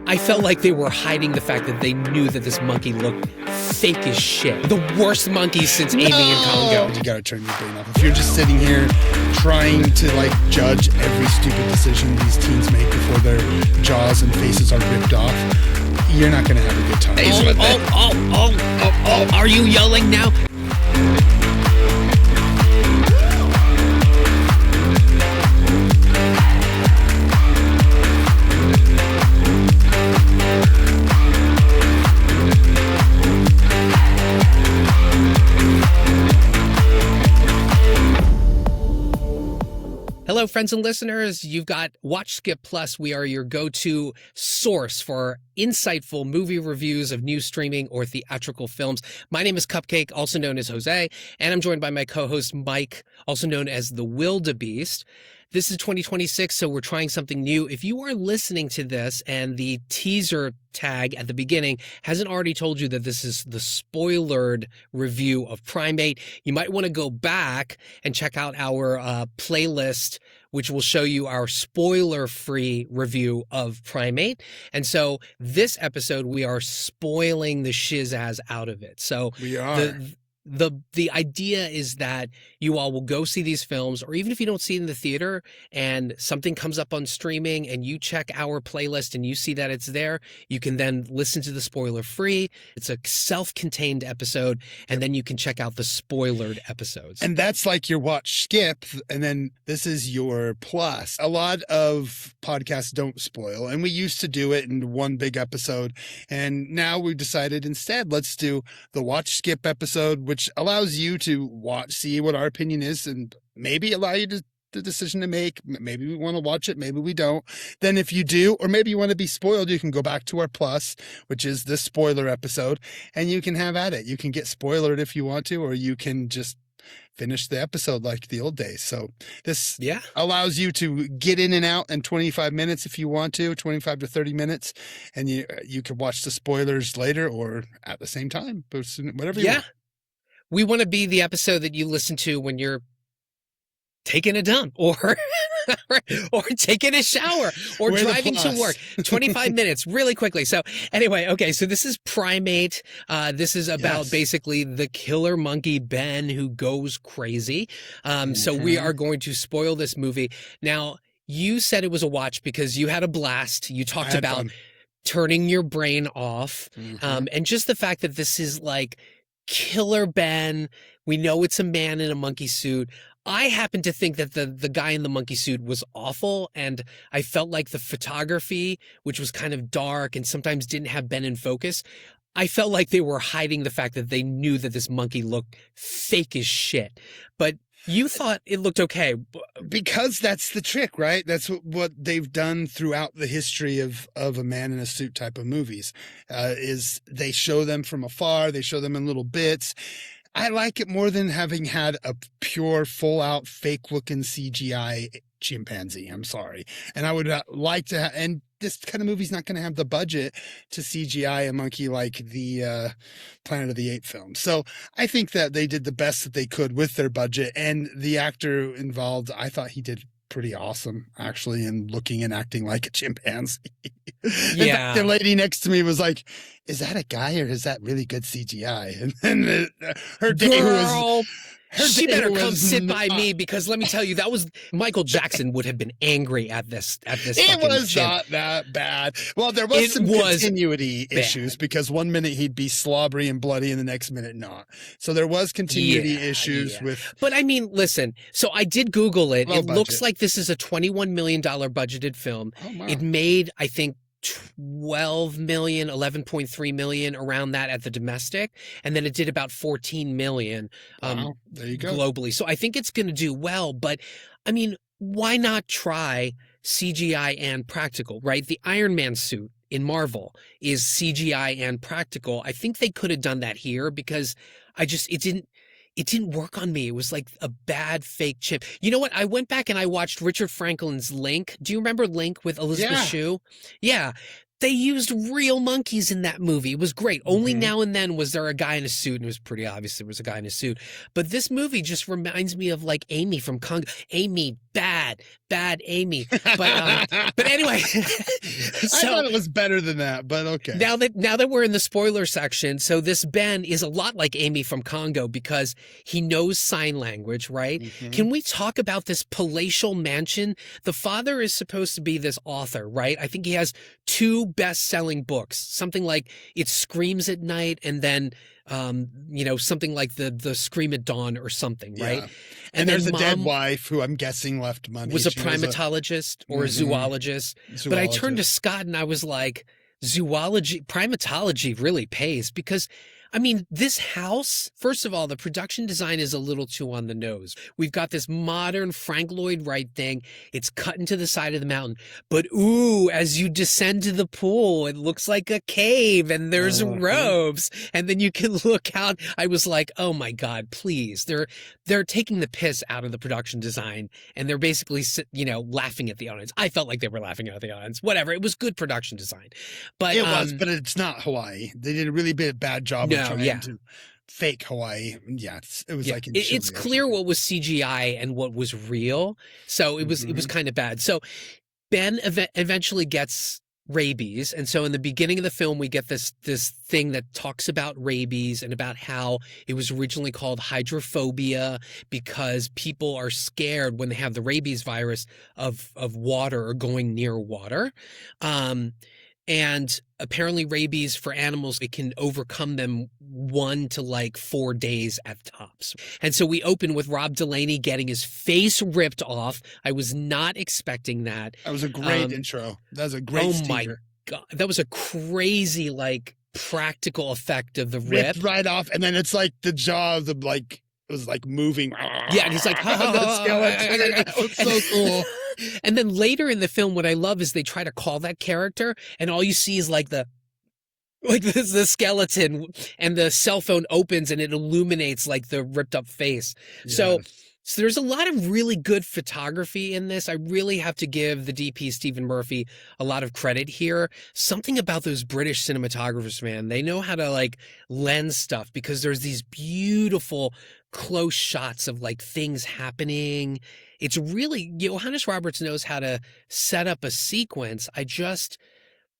I felt like they were hiding the fact that they knew that this monkey looked fake as shit. The worst monkey since aiming in Congo. You gotta turn your brain off. If you're just sitting here trying to like judge every stupid decision these teens make before their jaws and faces are ripped off, you're not gonna have a good time. Are you yelling now? Hello, friends and listeners. You've got Watch Skip Plus. We are your go-to source for insightful movie reviews of new streaming or theatrical films. My name is Cupcake, also known as Jose, and I'm joined by my co-host Mike, also known as the WillDABeast. This is 2026, so we're trying something new. If you are listening to this and the teaser tag at the beginning hasn't already told you that this is the spoilered review of Primate, you might want to go back and check out our playlist, which will show you our spoiler-free review of Primate. And so this episode, we are spoiling the shiz-azz out of it. So we are. The idea is that you all will go see these films, or even if you don't see it in the theater and something comes up on streaming and you check our playlist and you see that it's there, you can then listen to the spoiler free. It's a self-contained episode, and then you can check out the spoilered episodes. And that's like your watch skip, and then this is your plus. A lot of podcasts don't spoil, and we used to do it in one big episode, and now we've decided instead let's do the watch skip episode, which allows you to see what our opinion is, and maybe allow you to the decision to make. Maybe we want to watch it, maybe we don't. Then if you do, or maybe you want to be spoiled, you can go back to our plus, which is the spoiler episode, and you can have at it. You can get spoilered if you want to, or you can just finish the episode like the old days. So this allows you to get in and out in 25 minutes if you want to, 25 to 30 minutes, and you can watch the spoilers later or at the same time, whatever you want. We want to be the episode that you listen to when you're taking a dump or taking a shower or driving to work. 25 minutes really quickly. So anyway, okay. So this is Primate. This is about basically the killer monkey, Ben, who goes crazy. So we are going to spoil this movie. Now, you said it was a watch because you had a blast. You talked about turning your brain off. And just the fact that this is like Killer Ben. We know it's a man in a monkey suit. I happen to think that the guy in the monkey suit was awful, and I felt like the photography, which was kind of dark and sometimes didn't have Ben in focus, I felt like they were hiding the fact that they knew that this monkey looked fake as shit. But you thought it looked okay. Because that's the trick, right? That's what they've done throughout the history of a man in a suit type of movies, is they show them from afar. They show them in little bits. I like it more than having had a pure, full-out, fake-looking CGI chimpanzee. I'm sorry. And I would like to and this kind of movie's not going to have the budget to CGI a monkey like the Planet of the Apes film. So I think that they did the best that they could with their budget, and the actor involved, I thought he did pretty awesome, actually, in looking and acting like a chimpanzee. Yeah. The lady next to me was like, is that a guy or is that really good CGI? And then her day was... She better come sit by me, because let me tell you, that was Michael Jackson would have been angry at this. It was not that bad. Well, there was some continuity issues, because one minute he'd be slobbery and bloody and the next minute not. So there was continuity issues with. But I mean, listen. So I did Google it. It looks like this is a $21 million budgeted film. Oh, wow. It made, I think, 12 million, 11.3 million, around that at the domestic, and then it did about 14 million there you go. Globally. So I think it's going to do well, but I mean, why not try CGI and practical, right? The Iron Man suit in Marvel is CGI and practical. I think they could have done that here, because it didn't work on me. It was like a bad fake chip. You know what? I went back and I watched Richard Franklin's Link. Do you remember Link with Elizabeth Shue? Yeah. They used real monkeys in that movie. It was great. Only Mhm. now and then was there a guy in a suit, and it was pretty obvious there was a guy in a suit. But this movie just reminds me of like Amy from Congo. Amy, bad Amy. But anyway, I so thought it was better than that, but okay. now that we're in the spoiler section, so this Ben is a lot like Amy from Congo because he knows sign language, right? Mhm. Can we talk about this palatial mansion? The father is supposed to be this author, right? I think he has 2 best-selling books, something like It Screams at Night and then something like the Scream at Dawn or something, right? Yeah. And there's then a dead Mom wife who I'm guessing left money. was a She primatologist or a Mhm. zoologist. But I turned to Scott and I was like, primatology really pays because, I mean, this house, first of all, the production design is a little too on the nose. We've got this modern Frank Lloyd Wright thing. It's cut into the side of the mountain. But ooh, as you descend to the pool, it looks like a cave and there's robes. And then you can look out. I was like, oh my God, please. They're taking the piss out of the production design and they're basically, laughing at the audience. I felt like they were laughing at the audience. Whatever. It was good production design. But it was, but it's not Hawaii. They did a really bad job of trying to fake Hawaii. Yeah, it was like in it's clear what was CGI and what was real. So it was kind of bad. So Ben eventually gets rabies, and so in the beginning of the film we get this thing that talks about rabies and about how it was originally called hydrophobia because people are scared when they have the rabies virus of water or going near water. And apparently rabies for animals, it can overcome them 1 to 4 days at tops. And so we open with Rob Delaney getting his face ripped off. I was not expecting that. That was a great intro. That was a great stinger. My God. That was a crazy, practical effect of the rip. Ripped right off. And then it's like the jaw of the, it was moving. Yeah, and he's like, It was so cool. And then later in the film, what I love is they try to call that character, and all you see is the skeleton, and the cell phone opens and it illuminates the ripped up face. Yes. So there's a lot of really good photography in this. I really have to give the DP Stephen Murphy a lot of credit here. Something about those British cinematographers, man, they know how to lens stuff because there's these beautiful close shots of things happening. It's really, Johannes Roberts knows how to set up a sequence. I just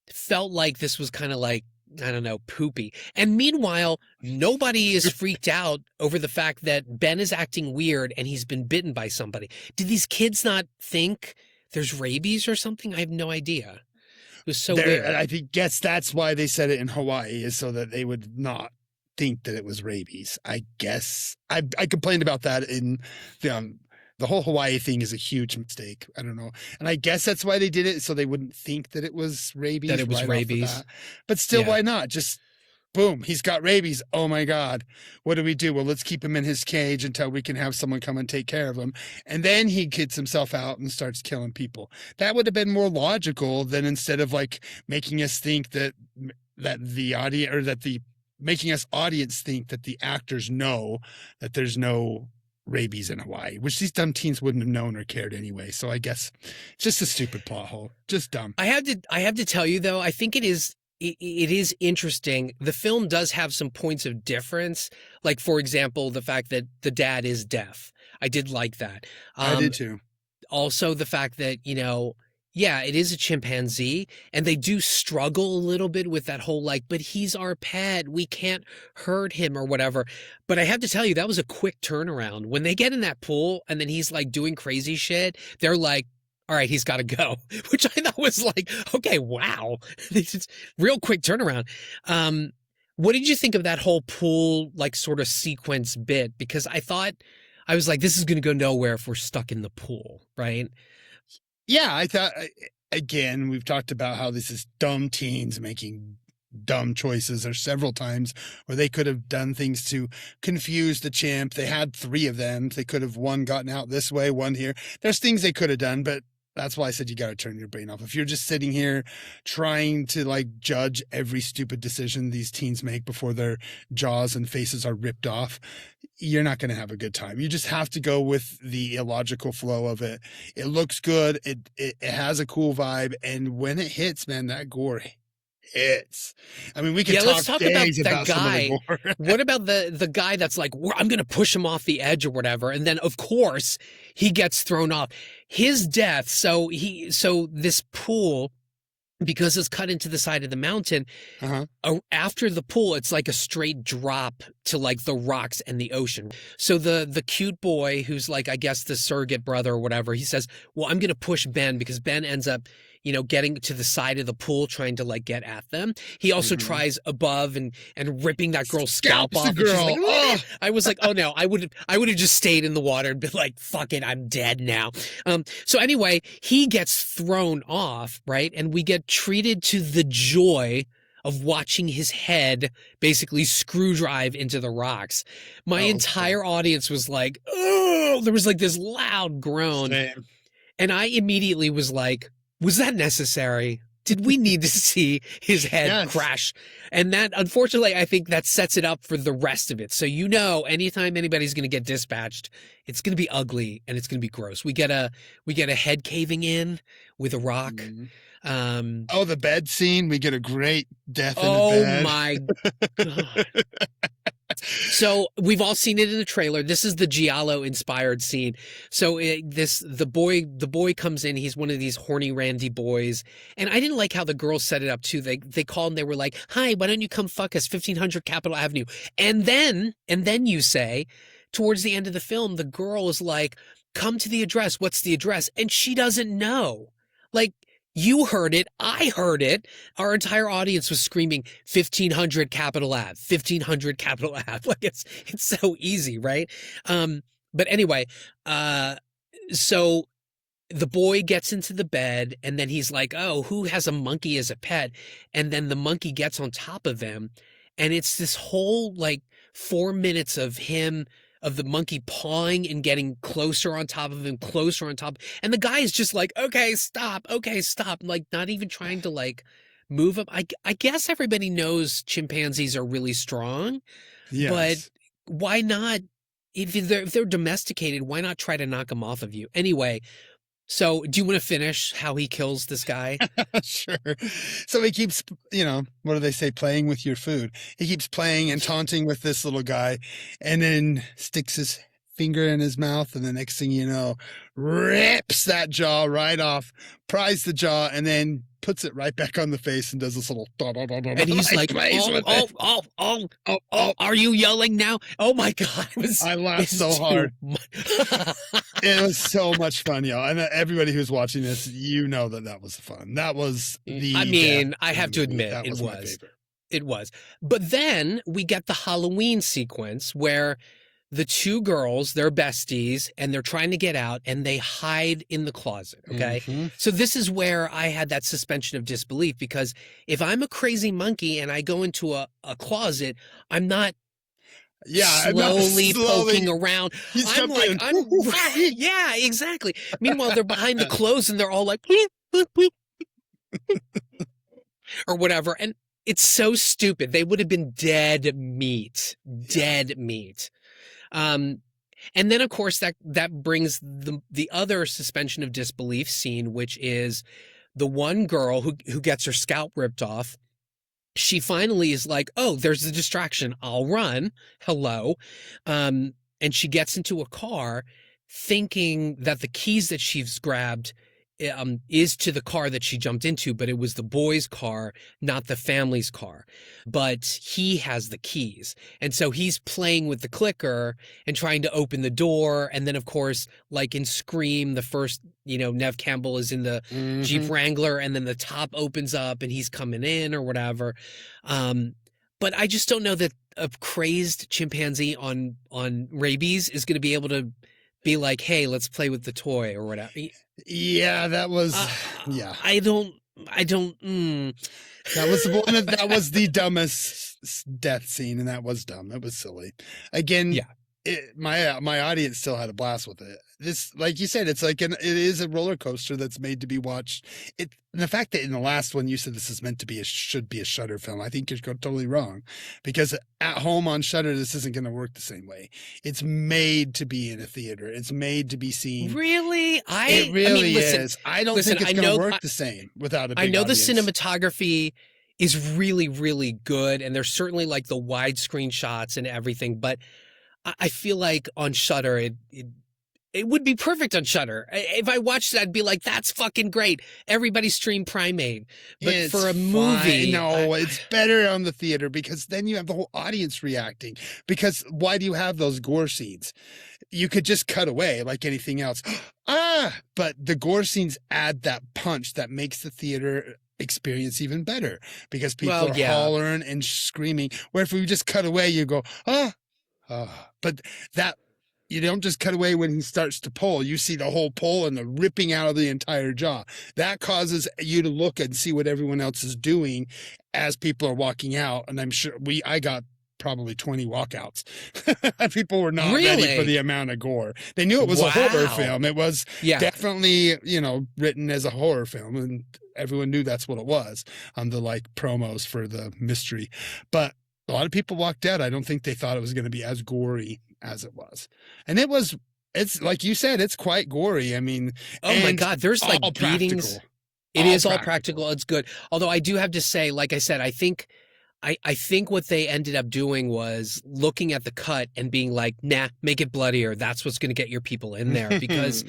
felt like this was kind of I don't know, poopy. And meanwhile, nobody is freaked out over the fact that Ben is acting weird and he's been bitten by somebody. Did these kids not think there's rabies or something? I have no idea. It was so weird. I guess that's why they said it in Hawaii, is so that they would not think that it was rabies. I guess I complained about that in the whole Hawaii thing is a huge mistake. I don't know. And I guess that's why they did it, so they wouldn't think that it was rabies. That it was rabies. But still, why not? Just, boom, he's got rabies. Oh, my God. What do we do? Well, let's keep him in his cage until we can have someone come and take care of him. And then he gets himself out and starts killing people. That would have been more logical than instead of making us think that the audience, or that making us audience think that the actors know that there's no rabies in Hawaii, which these dumb teens wouldn't have known or cared anyway. So I guess it's just a stupid plot hole. Just dumb. I have to tell you though, I think it is interesting. The film does have some points of difference. Like, for example, the fact that the dad is deaf. I did like that. I did too. Also the fact that, it is a chimpanzee and they do struggle a little bit with that whole but he's our pet, we can't hurt him or whatever. But I have to tell you, that was a quick turnaround. When they get in that pool and then he's doing crazy shit, they're like, all right, he's got to go, which I thought was okay, wow. It's real quick turnaround. What did you think of that whole pool, sort of sequence bit? Because I was like, this is going to go nowhere if we're stuck in the pool, right? Yeah, I thought, again, we've talked about how this is dumb teens making dumb choices. There's several times where they could have done things to confuse the chimp. They had 3 of them. They could have one gotten out this way, one here. There's things they could have done, but that's why I said you got to turn your brain off. If you're just sitting here trying to judge every stupid decision these teens make before their jaws and faces are ripped off, you're not going to have a good time. You just have to go with the illogical flow of it. It looks good. It has a cool vibe. And when it hits, man, that gore hits. I mean, we could let's talk about days that guy. some of the gore. What about the guy that's like, I'm going to push him off the edge or whatever, and then of course he gets thrown off. His death. So this pool, because it's cut into the side of the mountain, after the pool, it's like a straight drop to like the rocks and the ocean. So the cute boy who's like, I guess the surrogate brother or whatever, he says, well, I'm going to push Ben, because Ben ends up, getting to the side of the pool trying to like get at them. He also tries above and ripping that girl's scalp off. The girl. Like, I was like, oh no, I would have just stayed in the water and been like, fuck it, I'm dead now. So anyway, he gets thrown off, right? And we get treated to the joy of watching his head basically screw drive into the rocks. My entire audience was like, oh, there was like this loud groan. Same. And I immediately was like, was that necessary? Did we need to see his head crash? And that, unfortunately, I think that sets it up for the rest of it. So, anytime anybody's going to get dispatched, it's going to be ugly and it's going to be gross. We get a head caving in with a rock. The bed scene. We get a great death in the bed. Oh my God. So we've all seen it in the trailer. This is the Giallo inspired scene. So the boy comes in. He's one of these horny randy boys, and I didn't like how the girls set it up too. They called and they were like, "Hi, why don't you come fuck us, 1500 Capitol Avenue?" And then you say, towards the end of the film, the girl is like, "Come to the address. What's the address?" And she doesn't know. Like, you heard it. I heard it. Our entire audience was screaming 1500 Capitol Ave, 1500 Capitol Ave. Like it's so easy, right? But anyway, so the boy gets into the bed and then he's like, oh, who has a monkey as a pet? And then the monkey gets on top of him. And it's this whole like 4 minutes of the monkey pawing and getting closer on top of him, closer on top. And the guy is just like, okay, stop. Like not even trying to like move him. I guess everybody knows chimpanzees are really strong, but why not? If they're domesticated, why not try to knock them off of you? Anyway, so do you want to finish how he kills this guy? Sure. So he keeps, what do they say? Playing with your food. He keeps playing and taunting with this little guy and then sticks his finger in his mouth. And the next thing you know, rips that jaw right off, pries the jaw, and then puts it right back on the face and does this little and he's like, are you yelling now? Oh my God. I laughed so hard. It was so much fun, y'all. And everybody who's watching this, that was fun. That was I have to admit, it was. But then we get the Halloween sequence where the two girls, they're besties, and they're trying to get out, and they hide in the closet, okay? So this is where I had that suspension of disbelief, because if I'm a crazy monkey and I go into a closet, I'm not slowly poking around. I'm like, yeah, exactly. Meanwhile, they're behind the clothes, and they're all like, or whatever, and it's so stupid. They would have been dead meat. And then of course that brings the other suspension of disbelief scene, which is the one girl who gets her scalp ripped off. She finally is like, oh, there's a distraction. I'll run. Hello. And she gets into a car thinking that the keys that she's grabbed is to the car that she jumped into, but it was the boy's car, not the family's car. But he has the keys. And so he's playing with the clicker and trying to open the door. And then, of course, like in Scream, the first, Nev Campbell is in the Jeep Wrangler, and then the top opens up and he's coming in or whatever. But I just don't know that a crazed chimpanzee on rabies is going to be able to be like, hey, let's play with the toy or whatever. Yeah, that was, I don't. That was the one. That was the dumbest death scene, and that was dumb. That was silly. Again, my audience still had a blast with it. This, like you said, it is a roller coaster that's made to be watched. And the fact that in the last one you said this is meant to should be a Shudder film, I think you're totally wrong, because at home on Shudder this isn't going to work the same way. It's made to be in a theater. It's made to be seen. Really, it really is. I don't think it's going to work the same without a big I know audience. the cinematography is really, really good. And there's certainly like the widescreen shots and everything. But I feel like on Shudder, it would be perfect on Shudder. If I watched it, I'd be like, that's fucking great. Everybody stream Primate. But It's for a movie. no, it's better on the theater because then you have the whole audience reacting. Because why do you have those gore scenes? You could just cut away like anything else. But the gore scenes add that punch that makes the theater experience even better because people are hollering and screaming. Where if we just cut away, you go, but that you don't just cut away when he starts to pull. You see the whole pull and the ripping out of the entire jaw. That causes you to look and see what everyone else is doing as people are walking out. And I'm sure I got probably 20 walkouts. People were not ready for the amount of gore. They knew it was a horror film. It was definitely, written as a horror film, and everyone knew that's what it was on the like promos for the mystery. But a lot of people walked out. I don't think they thought it was going to be as gory as it was. And it's like you said, it's quite gory. I mean, oh my God, there's like beatings. Practical. It is all practical. It's good. Although I do have to say, like I said, I think what they ended up doing was looking at the cut and being like, nah, make it bloodier. That's what's going to get your people in there. Because,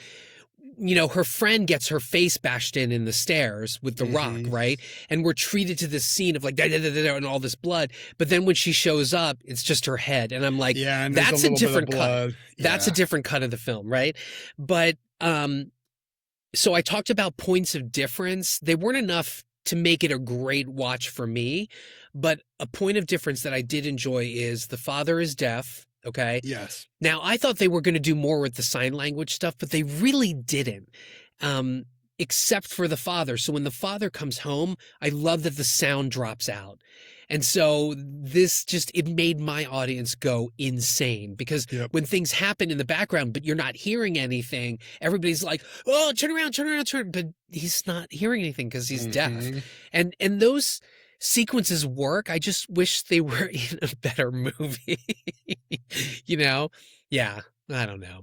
her friend gets her face bashed in the stairs with the rock, right? And we're treated to this scene of like, da, da, da, da, and all this blood. But then when she shows up, it's just her head. And I'm like, that's a different cut. That's a different cut of the film, right? But so I talked about points of difference. They weren't enough to make it a great watch for me. But a point of difference that I did enjoy is the father is deaf. Okay. Yes. Now, I thought they were going to do more with the sign language stuff, but they really didn't, except for the father. So when the father comes home, I love that the sound drops out. And so it made my audience go insane because when things happen in the background, but you're not hearing anything, everybody's like, oh, turn around. But he's not hearing anything because he's deaf. And those sequences work. I just wish they were in a better movie. Yeah, I don't know.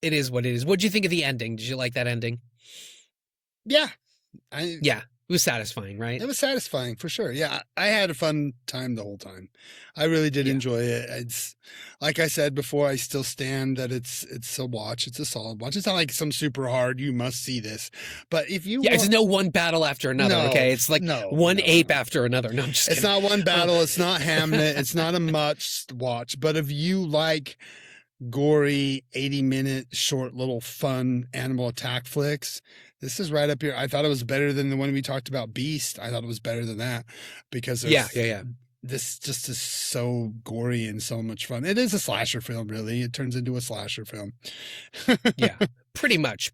It is what it is. What'd you think of the ending? Did you like that ending? Yeah. It was satisfying, right? It was satisfying for sure. Yeah. I had a fun time the whole time. I really did enjoy it. It's like I said before, I still stand that it's a watch. It's a solid watch. It's not like some super hard, you must see this. But if you it's no one battle after another, okay? It's like one ape after another. No, I'm just kidding. It's not one battle. It's not Hamlet. It's not a much watch. But if you like gory 80-minute short little fun animal attack flicks, this is right up here. I thought it was better than the one we talked about, Beast. I thought it was better than that because this just is so gory and so much fun. It is a slasher film, really. It turns into a slasher film. Yeah, pretty much.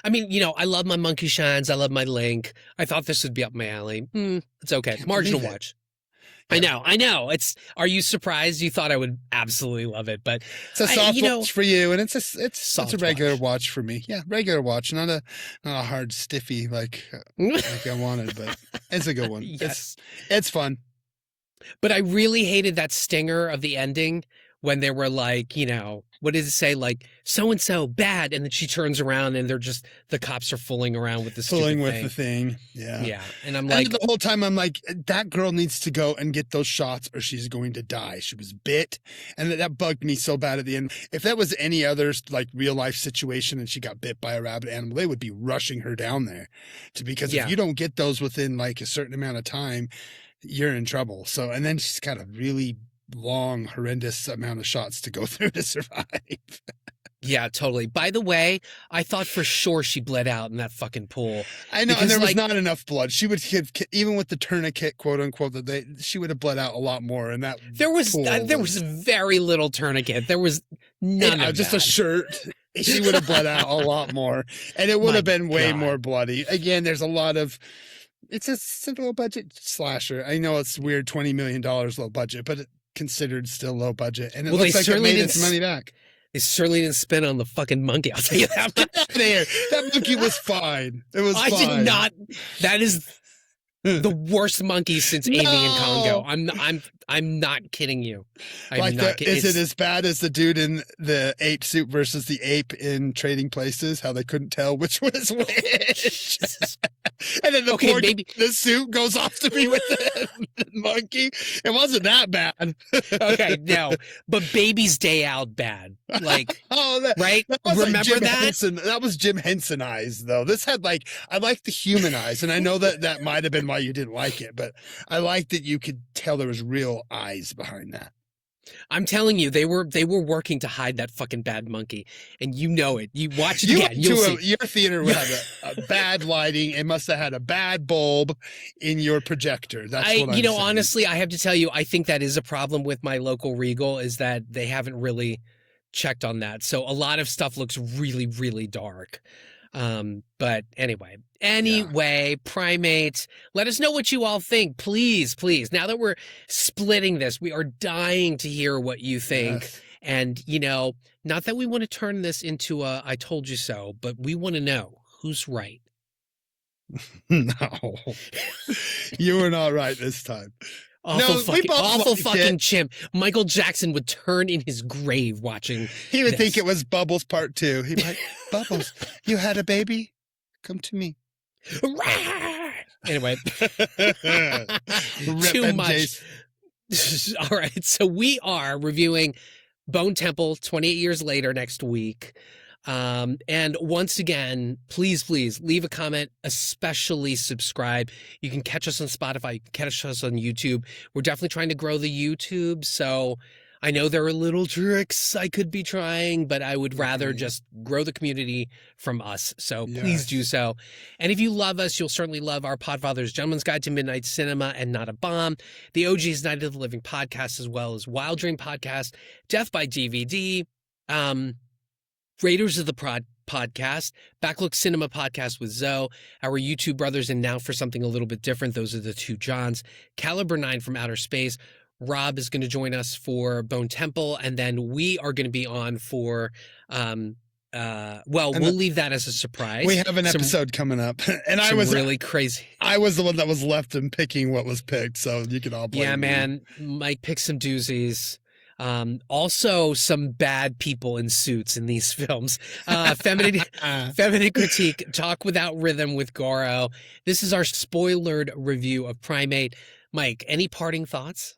I mean, I love my Monkey Shines. I love my Link. I thought this would be up my alley. It's okay. Marginal watch. Yeah. I know. Are you surprised? You thought I would absolutely love it, but it's a soft watch for you, and it's a regular watch for me. Yeah, regular watch, not a hard stiffy like I wanted, but it's a good one. Yes. It's fun. But I really hated that stinger of the ending when they were like, what did it say? Like, so-and-so bad. And then she turns around and the cops are fooling around with the thing. Yeah. Yeah. And I'm like, and the whole time I'm like, that girl needs to go and get those shots or she's going to die. She was bit. And that bugged me so bad at the end. If that was any other like real life situation and she got bit by a rabid animal, they would be rushing her down there because if you don't get those within like a certain amount of time, you're in trouble. So, and then she's got a really long, horrendous amount of shots to go through to survive. Yeah, totally. By the way, I thought for sure she bled out in that fucking pool. I know, and there was not enough blood. She would give, even with the tourniquet, quote unquote, she would have bled out a lot more. And that there was very little tourniquet. There was none of just that. A shirt. She would have bled out a lot more, and it would have been way more bloody. Again, there's a lot of. It's a low budget slasher. I know it's weird, $20 million low budget, but considered still low budget, and it looks like it made its money back. They certainly didn't spend on the fucking monkey. I'll tell you that much. That monkey was fine. It was fine. I did not. That is the worst monkey since aiming in Congo. I'm not kidding you. Is it as bad as the dude in the ape suit versus the ape in Trading Places? How they couldn't tell which was which. And then the Okay, poor maybe the suit goes off to be with the monkey. It wasn't that bad. okay, no, but Baby's Day Out bad. Like, right? That was Remember like Jim that? Henson. That was Jim Henson eyes, though. This had like I like the human eyes, and I know that might have been why you didn't like it, but I liked that you could tell there was real eyes behind that. I'm telling you, they were working to hide that fucking bad monkey, and you know it. You watch it You again, went you'll to see. your theater had a bad lighting. It must have had a bad bulb in your projector. That's what I'm saying. Honestly, I have to tell you, I think that is a problem with my local Regal is that they haven't really checked on that. So a lot of stuff looks really, really dark. But anyway, Primates, let us know what you all think, please. Now that we're splitting this, we are dying to hear what you think. Yes. And, not that we want to turn this into a I told you so, but we want to know who's right. No, you were not right this time. Awful fucking chimp. Michael Jackson would turn in his grave watching. He would think it was Bubbles Part 2. He'd be like, Bubbles, you had a baby? Come to me. Anyway, Rip too much. MJ's. All right, so we are reviewing Bone Temple 28 years later next week. And once again, please leave a comment, especially subscribe. You can catch us on Spotify. You can catch us on YouTube. We're definitely trying to grow the YouTube. So I know there are little tricks I could be trying, but I would rather just grow the community from us. So please do so. And if you love us, you'll certainly love our Podfather's Gentleman's Guide to Midnight Cinema and Not a Bomb, the OG's Night of the Living podcast, as well as Wild Dream podcast, Death by DVD, Raiders of the podcast, Backlook Cinema podcast with Zoe, our YouTube brothers, and now for something a little bit different, those are the two Johns, Caliber 9 from Outer Space. Rob is going to join us for Bone Temple, and then we are going to be on for, we'll leave that as a surprise. We have an episode coming up, and I was really crazy. I was the one that was left in picking what was picked, so you can all blame me. Man, Mike picked some doozies. Also some bad people in suits in these films. Feminine Critique, Talk Without Rhythm with Goro. This is our spoilered review of Primate. Mike, any parting thoughts?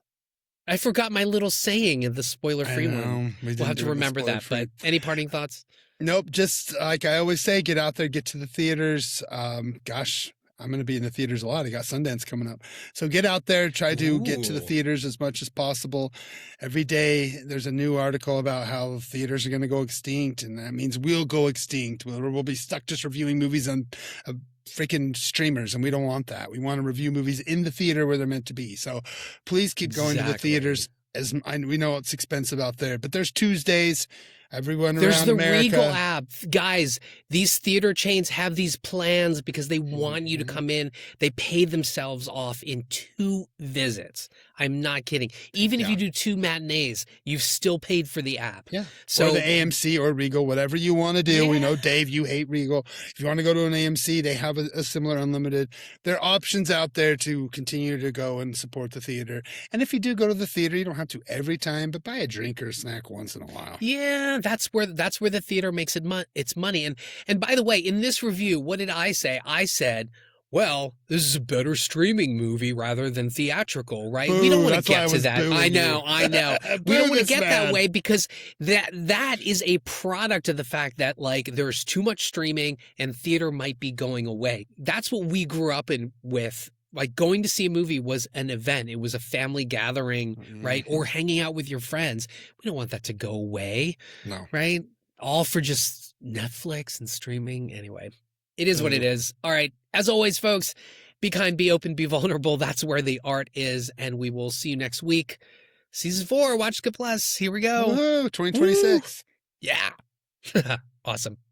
I forgot my little saying in the spoiler-free one. We'll have to remember that, but any parting thoughts? Nope, just like I always say, get out there, get to the theaters. I'm going to be in the theaters a lot. I got Sundance coming up. So get out there, try to get to the theaters as much as possible. Every day there's a new article about how theaters are going to go extinct, and that means we'll go extinct. We'll be stuck just reviewing movies on freaking streamers, and we don't want that. We want to review movies in the theater where they're meant to be. So please keep going to the theaters. We know it's expensive out there, but there's Tuesdays. Everyone around America. There's the Regal app. Guys, these theater chains have these plans because they want you to come in. They pay themselves off in 2 visits. I'm not kidding. Even if you do 2 matinees, you've still paid for the app. Yeah. So, or the AMC or Regal, whatever you want to do. We know, Dave, you hate Regal. If you want to go to an AMC, they have a similar unlimited. There are options out there to continue to go and support the theater. And if you do go to the theater, you don't have to every time, but buy a drink or a snack once in a while. Yeah, that's where the theater makes its money. And by the way, in this review, what did I say? I said, well, this is a better streaming movie rather than theatrical, right? Boo, we don't want to get to that. I know. We don't want to get man. that way because that is a product of the fact that like there's too much streaming and theater might be going away. That's what we grew up with. Like going to see a movie was an event. It was a family gathering, right? Or hanging out with your friends. We don't want that to go away. No. Right? All for just Netflix and streaming. Anyway, it is what it is. All right. As always, folks, be kind, be open, be vulnerable. That's where the art is. And we will see you next week. Season 4, Watch Good Plus. Here we go. Woohoo, 2026. Woo. Yeah. Awesome.